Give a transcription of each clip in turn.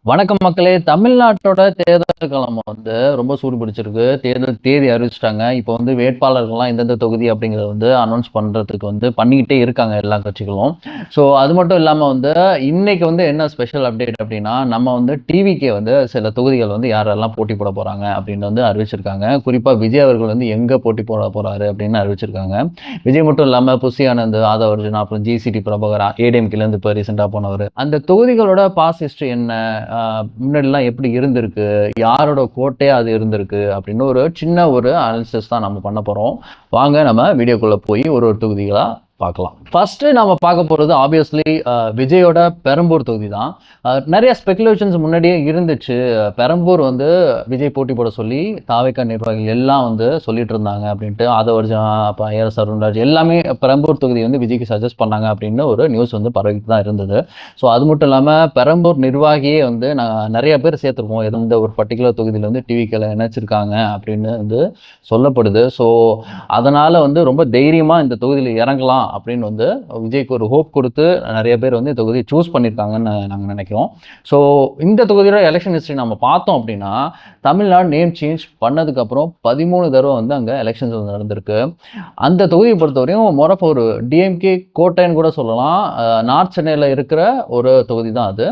வணக்கம் மக்களே. தமிழ்நாட்டோட தேர்தல் களம் ரொம்ப சூடு பிடிச்சிருக்கு. தேர்தல் தேதி அறிவிச்சிட்டாங்க. இப்போ வேட்பாளர்கள்லாம் எந்தெந்த தொகுதி அப்படிங்கிறத அனௌன்ஸ் பண்றதுக்கு பண்ணிக்கிட்டே இருக்காங்க எல்லா கட்சிகளும். ஸோ அது மட்டும் இல்லாம இன்னைக்கு என்ன ஸ்பெஷல் அப்டேட் அப்படின்னா, நம்ம டிவிக்கே சில தொகுதிகள் யாரெல்லாம் போட்டி போட போறாங்க அப்படின்னு அறிவிச்சிருக்காங்க. குறிப்பா விஜய் அவர்கள் எங்க போட்டி போட போறாரு அப்படின்னு அறிவிச்சிருக்காங்க. விஜய் மட்டும் இல்லாம புசி ஆனந்த், ஆதவ அர்ஜுனா, அப்புறம் ஜிசிடி பிரபாகர், ஏடிஎம்கேல இருந்து இப்போ ரீசெண்டா போனவர். அந்த தொகுதிகளோட பாஸ் ஹிஸ்டரி என்ன, முன்னாடிலாம் எப்படி இருந்திருக்கு, யாரோட கோட்டையா அது இருந்திருக்கு அப்படின்னு ஒரு சின்ன ஒரு அனாலிசிஸ் தான் நம்ம பண்ண போறோம். வாங்க நம்ம வீடியோக்குள்ள போய் ஒரு தொகுதிகளா பார்க்கலாம். ஃபர்ஸ்ட் நம்ம பார்க்க போறது ஆப்வியஸ்லி விஜயோட பெரம்பூர் தொகுதி தான். நிறைய ஸ்பெகுலேஷன்ஸ் முன்னாடியே இருந்துச்சு. பெரம்பூர் விஜய் போட்டி போட சொல்லி தாவேக்கா நிர்வாகிகள் எல்லாம் சொல்லிட்டு இருந்தாங்க அப்படின்ட்டு. ஆதவர்ஜா, ஏஆர் அருண்ராஜ் எல்லாமே பெரம்பூர் தொகுதி விஜய்க்கு சஜஸ்ட் பண்ணாங்க அப்படின்னு ஒரு நியூஸ் பரவிட்டு தான் இருந்தது. ஸோ அது மட்டும் இல்லாமல் பெரம்பூர் நிர்வாகியே நான் நிறைய பேர் சேர்த்துருக்கோம். எந்த ஒரு பர்டிகுலர் தொகுதியில் டிவிக்கில் இணைச்சிருக்காங்க அப்படின்னு சொல்லப்படுது. ஸோ அதனால ரொம்ப தைரியமாக இந்த தொகுதியில் இறங்கலாம் அப்படின்னு விஜய்க்கு ஒரு ஹோப் கொடுத்து நிறைய பேர் இந்த தொகுதியை சூஸ் பண்ணியிருக்காங்கன்னு நாங்கள் நினைக்கிறோம். ஸோ இந்த தொகுதியோட எலெக்ஷன் ஹிஸ்ட்ரி நம்ம பார்த்தோம் அப்படின்னா, தமிழ்நாடு நேம் சேஞ்ச் பண்ணதுக்கப்புறம் 13 தடவை அங்கே எலெக்ஷன்ஸ் நடந்திருக்கு. அந்த தொகுதியை பொறுத்தவரையும் மொரப் ஒரு டிஎம்கே கோட்டைன்னு கூட சொல்லலாம். நார்த் சென்னையில் இருக்கிற ஒரு தொகுதி தான் அது.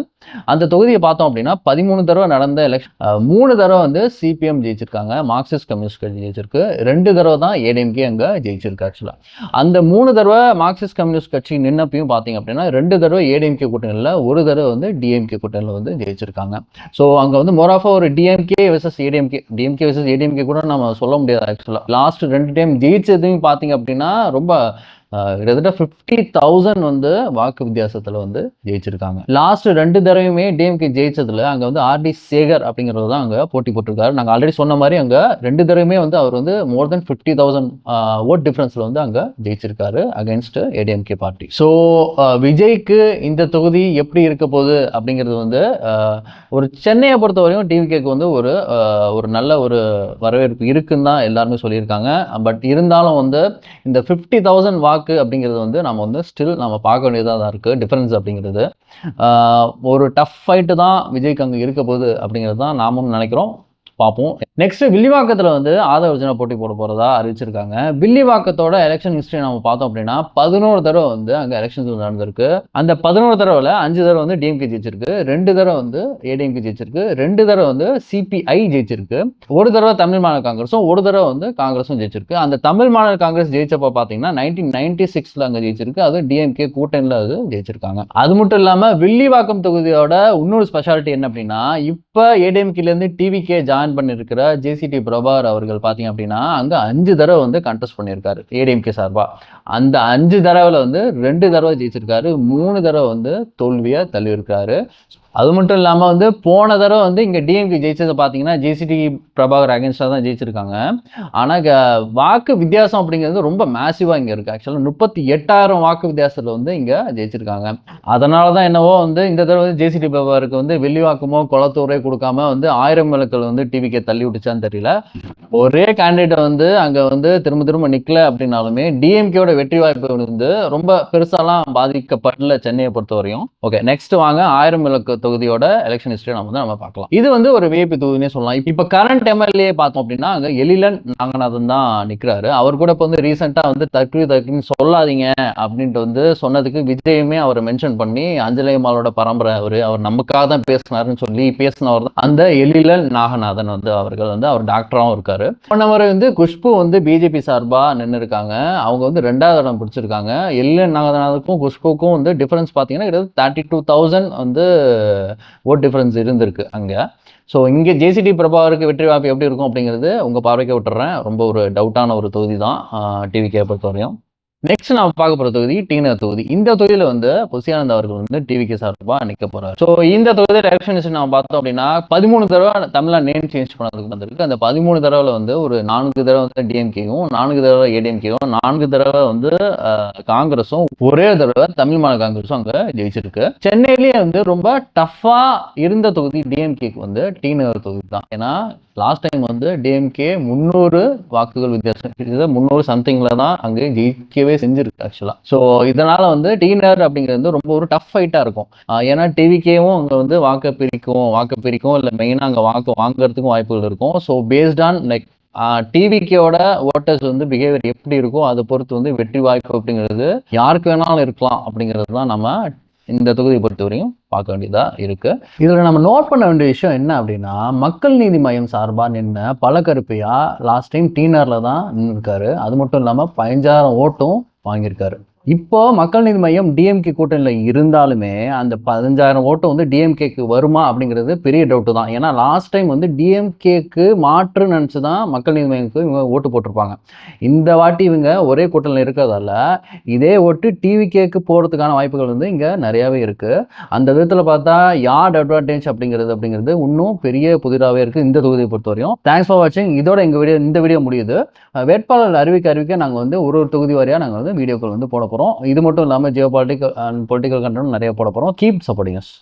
அந்த தொகுதியை பார்த்தோம் அப்படின்னா 13 தடவை நடந்த எலெக்ஷன் 3 தடவை சிபிஎம் ஜெயிச்சிருக்காங்க, மார்க்சிஸ்ட் கம்யூனிஸ்ட் கட்சி ஜெயிச்சிருக்கு. 2 தடவை தான் ஏடிஎம்கே அங்கே ஜெயிச்சிருக்கு. ஆக்சுவலாக அந்த 3 தடவை மார்க்சிஸ்ட் கம்யூனிஸ்ட் கட்சி நின்னப்பையும் பார்த்தீங்க அப்படின்னா 2 தடவை ஏடிஎம்கே கூட்டணியில், ஒரு தடவை டிஎம்கே கூட்டணியில் ஜெயிச்சிருக்காங்க. ஸோ அங்கே மோராஃபா ஒரு DMK versus ADMK, DMK versus ADMK கூட நம்ம சொல்ல முடியாது. ஆக்சுவலாக லாஸ்ட் 2 டைம் ஜெயிச்சதையும் பார்த்தீங்க அப்படின்னா ரொம்ப கிட்டத்தட்ட 50,000 வாக்கு வித்தியாசத்தில் ஜெயிச்சிருக்காங்க. லாஸ்ட் 2 தடவையுமே டிஎம்கே ஜெயிச்சதுல அங்கே ஆர்டி சேகர் அப்படிங்கிறது தான் அங்கே போட்டி போட்டிருக்காரு. நாங்கள் ஆல்ரெடி சொன்ன மாதிரி அங்கே 2 தடவையுமே அவர் மோர் தென் 50,000 ஓட் டிஃபரன்ஸ்ல அங்கே ஜெயிச்சிருக்காரு அகைன்ஸ்ட் ஏடிஎம்கே பார்ட்டி. ஸோ விஜய்க்கு இந்த தொகுதி எப்படி இருக்க போகுது அப்படிங்கிறது ஒரு சென்னையை பொறுத்தவரையும் டிவிகேக்கு ஒரு நல்ல ஒரு வரவேற்பு இருக்குன்னு தான் எல்லாருமே சொல்லியிருக்காங்க. பட் இருந்தாலும் இந்த 50,000 வாக்கு அப்படிங்கிறது நம்ம ஸ்டில் நம்ம பார்க்க வேண்டியதாக தான் இருக்குது. டிஃபரன்ஸ் அப்படிங்கிறது ஒரு டஃப் ஃபைட்டு தான் விஜய்க்கு அங்கே இருக்க போகுது அப்படிங்கிறது தான் நாமும் நினைக்கிறோம். பார்ப்போம். நெக்ஸ்ட் வில்லிவாக்கத்தில் ஆதவ அர்ஜுனா போட்டி போட போகிறதா அறிவிச்சிருக்காங்க. வில்லிவாக்கத்தோட எலெக்ஷன் ஹிஸ்ட்ரி நம்ம பார்த்தோம் அப்படின்னா 11 தடவை அங்கே எலெக்ஷன்ஸ் நடந்திருக்கு. அந்த 11 தடவையில் 5 தடவை டிஎம்கே ஜெயிச்சிருக்கு, 2 தடவை ஏடிஎம்கே ஜெயிச்சிருக்கு, 2 தடவை சிபிஐ ஜெயிச்சிருக்கு, ஒரு தடவை தமிழ் மாநில காங்கிரஸும், ஒரு தடவை காங்கிரஸும் ஜெயிச்சிருக்கு. அந்த தமிழ் மாநில காங்கிரஸ் ஜெயிச்சப்போ பார்த்தீங்கன்னா 1996 அங்கே ஜெயிச்சிருக்கு. அது டிஎம்கே கூட்டணியில் அது ஜெயிச்சிருக்காங்க. அது மட்டும் இல்லாமல் வில்லிவாக்கம் தொகுதியோட இன்னொரு ஸ்பெஷாலிட்டி என்ன அப்படின்னா, இப்போ ஏடிஎம்கேலேருந்து டிவிக்கே ஜாயின் பண்ணிருக்கிற ஜிசிடி பிரபாகர் அவர்கள் பார்த்தீங்க அப்படின்னா அங்க 5 தடவை கண்டெஸ்ட் பண்ணியிருக்காரு ஏடிஎம்கே சார்பா. அந்த 5 தடவைல 2 தடவை ஜெயிச்சிருக்காரு, 3 தடவை தோல்வியை தள்ளியிருக்காரு. அது மட்டும் இல்லாமல் போன தடவை இங்கே டிஎம்கே ஜெயிச்சதை பார்த்தீங்கன்னா ஜிசிடி பிரபாகர் அகேன்ஸ்டாக தான் ஜெயிச்சிருக்காங்க. ஆனால் வாக்கு வித்தியாசம் அப்படிங்கிறது ரொம்ப மேசிவாக இங்கே இருக்குது. ஆக்சுவலாக 38,000 வாக்கு வித்தியாசத்தில் இங்கே ஜெயிச்சிருக்காங்க. அதனால தான் என்னவோ இந்த தடவை ஜிசிடி பிரபாகருக்கு வில்லிவாக்கமோ குளத்தூரே கொடுக்காம 1000 விளக்கள் டிவிக்கே தள்ளி விட்டுச்சான்னு தெரியல. ஒரே கேண்டிடேட் அங்கே திரும்ப திரும்ப நிற்கல அப்படின்னாலுமே டிஎம்கேயோட வெற்றி வாய்ப்பு ரொம்ப பெருசாலாம் பாதிக்கப்படல சென்னையை பொறுத்தவரையும். ஓகே, நெக்ஸ்ட் வாங்க 1000 விளக்கு தொகுதியோட எலெக்ஷன் ஹிஸ்டரி நம்ம பார்க்கலாம். இது ஒரு விஐபி தொகுதினே சொல்லலாம். இப்ப கரண்ட் எம்எல்ஏ பார்த்தோம் அப்படின்னா அங்க எழிலன் நாகநாதன் தான் நிக்கிறாரு. அவர் கூட இப்ப ரீசெண்டா தக்குன்னு சொல்லாதீங்க அப்படின்ட்டு சொன்னதுக்கு விஜயுமே அவரை மென்ஷன் பண்ணி அஞ்சலியம்மாளோட பரம்பரை அவர் நமக்காக தான் பேசினாருன்னு சொல்லி பேசினவர் தான் அந்த எழிலன் நாகநாதன். அவர்கள் அவர் டாக்டராகவும் இருக்காரு. போனவரை குஷ்பு பிஜேபி சார்பா நின்று இருக்காங்க. அவங்க 2வது இடம் பிடிச்சிருக்காங்க. எழிலன் நாகநாதனுக்கும் குஷ்புக்கும் டிஃபரன்ஸ் பார்த்தீங்கன்னா 32,000 ஓட் டிஃபரன்ஸ் இருந்திருக்கு அங்கே. ஸோ இங்கே ஜேசிடி பிரபாகருக்கு வெற்றி வாய்ப்பு எப்படி இருக்கும் அப்படிங்கிறது உங்கள் பார்வைக்கு விட்டுறேன். ரொம்ப ஒரு டவுட்டான ஒரு தொகுதி தான் டிவிக்கே பொறுத்தவரையும். நெக்ஸ்ட் நான் பார்க்க போகிற தொகுதி டிநகர் தொகுதி. இந்த தொகுதியில் புசி ஆனந்த் அவர்கள் டிவிகே சார்பாக நிற்க போகிறார். ஸோ இந்த தொகுதியில் எலெக்ஷன் நம்ம பார்த்தோம் அப்படின்னா 13 தடவை தமிழ்நாடு நேம் சேஞ்ச் பண்ணதுக்கு வந்திருக்கு. அந்த 13 தடவையில் ஒரு 4 தடவை டிஎம்கேயும், 4 தடவை ஏடிஎம்கேயும், 4 தடவை காங்கிரஸும், ஒரே தடவை தமிழ் மாநில காங்கிரஸும் அங்கே ஜெயிச்சிருக்கு. சென்னையிலேயே ரொம்ப டஃப்பாக இருந்த தொகுதி டிஎம்கேக்கு டிநகர் தொகுதி தான். ஏன்னா லாஸ்ட் டைம் டிஎம்கே 300 வாக்குகள் வித்தியாசம், 300 சம்திங்கில் தான் அங்கே ஜெயிக்கவே செஞ்சிருக்கு ஆக்சுவலா. ஸோ இதனால வந்து டீனர் அப்படிங்கிறது வந்து ரொம்ப ஒரு டஃப் ஃபைட்டா இருக்கும். ஏன்னா டிவிகேவும் அங்க வந்து வாக்க பிரிக்கும் இல்ல மெயினா அங்க வாங்குறதுக்கும் வாய்ப்புகள் இருக்கும். ஸோ பேஸ்ட் ஆன் லைக் டிவிகேவோட ஓட்டர்ஸ் வந்து பிஹேவியர் எப்படி இருக்கோ அதை பொறுத்து வந்து வெற்றி வாய்ப்பு அப்படிங்கிறது யாருக்கு வேணாலும் இருக்கலாம் அப்படிங்கிறது தான் நம்ம இந்த தொகுதியை பொறுத்தவரையும் பார்க்க வேண்டியதா இருக்கு. இதுல நம்ம நோட் பண்ண வேண்டிய விஷயம் என்ன அப்படின்னா, மக்கள் நீதி மய்யம் சார்பா நின்ன பழக்கருப்பையா லாஸ்ட் டைம் டீனர்ல தான் நின்றுருக்காரு. அது மட்டும் இல்லாம 15,000 ஓட்டும் வாங்கியிருக்காரு. இப்போ மக்கள் நீதி மய்யம் டிஎம்கே கூட்டணியில இருந்தாலுமே அந்த 15,000 ஓட்டு வந்து டிஎம்கேக்கு வருமா அப்படிங்கிறது பெரிய டவுட் தான். ஏன்னா லாஸ்ட் டைம் வந்து டிஎம்கேக்கு மாற்று நினைச்சு தான் மக்கள் நீதி மய்யம்க்கு இவங்க ஓட்டு போட்டிருப்பாங்க. இந்த வாட்டி இவங்க ஒரே கூட்டணியில் இருக்கிறதால இதே ஓட்டு டிவிகேக்கு போறதுக்கான வாய்ப்புகள் வந்து இங்க நிறையவே இருக்கு. அந்த விதத்தில் பார்த்தா யார்ட் அட்வான்டேஜ் அப்படிங்கிறது இன்னும் பெரிய புதிராகவே இருக்கு இந்த தொகுதியை பொறுத்தவரையும். தேங்க்ஸ் ஃபார் வாட்சிங். இதோட இந்த வீடியோ முடியுது. வேட்பாளர் அறிவிக்க நாங்கள் வந்து ஒரு தொகுதி வாரியாக நாங்கள் வந்து வீடியோக்கள் வந்து போட போகிறோம். இது மட்டும் இல்லாமல் Jio political and political content நிறைய போட போகிறோம். Keep supporting us.